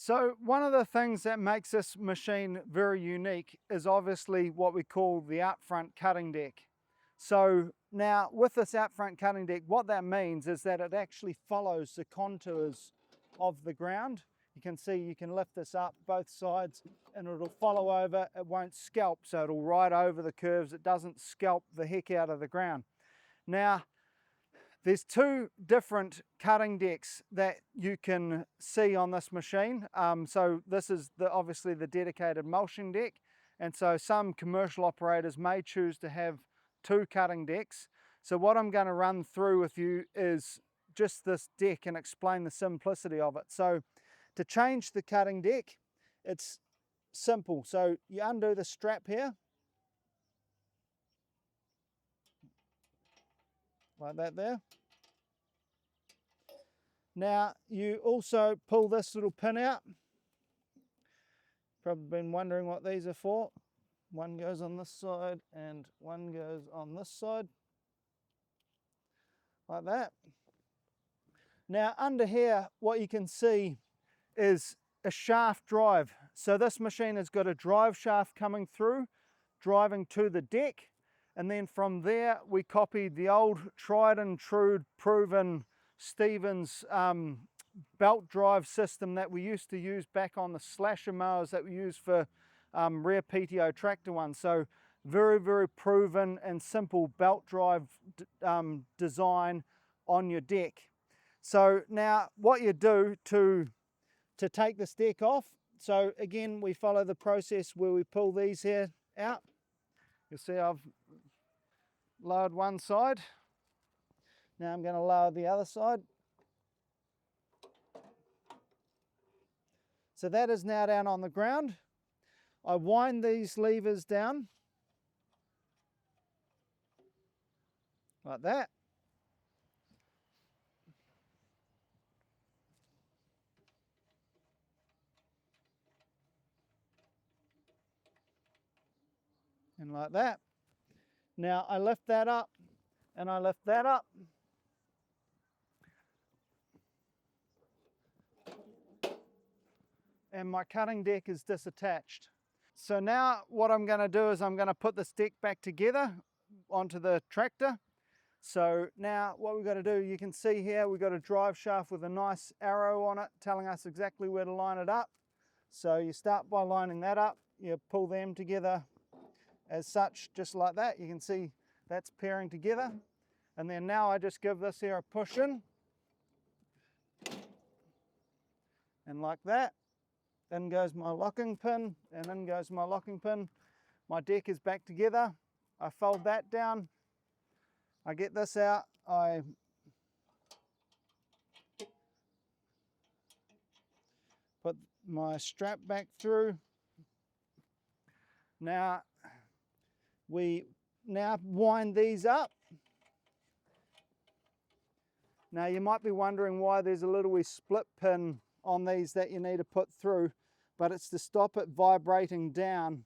So one of the things that makes this machine very unique is obviously what we call the out front cutting deck. So now with this out front cutting deck, what that means is that it actually follows the contours of the ground. You can see you can lift this up both sides and it'll follow over. It won't scalp, so it'll ride over the curves. It doesn't scalp the heck out of the ground. Now, there's two different cutting decks that you can see on this machine. So this is obviously the dedicated mulching deck. And so some commercial operators may choose to have two cutting decks. So what I'm going to run through with you is just this deck and explain the simplicity of it. So to change the cutting deck, it's simple. So you undo the strap here, like that there. Now you also pull this little pin out. Probably been wondering what these are for. One goes on this side and one goes on this side, like that. Now under here, what you can see is a shaft drive. So this machine has got a drive shaft coming through, driving to the deck. And then from there, we copied the old tried and true proven Stevens belt drive system that we used to use back on the slasher mowers that we use for rear PTO tractor ones. So very, very proven and simple belt drive design on your deck. So now what you do to take this deck off, so again we follow the process where we pull these here out. You'll see I've lowered one side. Now I'm going to lower the other side. So that is now down on the ground. I wind these levers down like that. And like that. Now I lift that up and I lift that up. And my cutting deck is disattached. So now what I'm going to do is I'm going to put this deck back together onto the tractor. So now what we've got to do, you can see here we've got a drive shaft with a nice arrow on it telling us exactly where to line it up. So you start by lining that up, you pull them together as such, just like that. You can see that's pairing together. And then now I just give this here a push in. And like that. In goes my locking pin, and in goes my locking pin. My deck is back together. I fold that down. I get this out. I put my strap back through. Now, we wind these up. Now you might be wondering why there's a little wee split pin on these that you need to put through, but it's to stop it vibrating down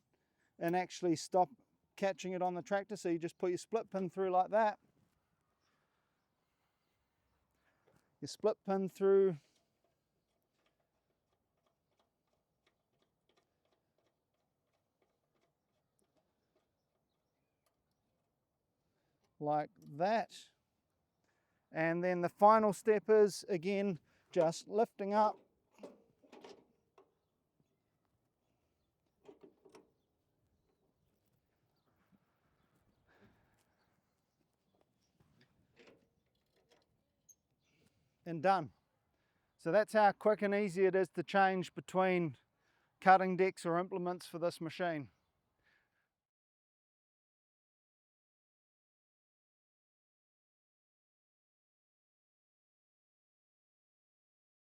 and actually stop catching it on the tractor. So you just put your split pin through like that. Your split pin through. Like that. And then the final step is, again, just lifting up. And done. So that's how quick and easy it is to change between cutting decks or implements for this machine.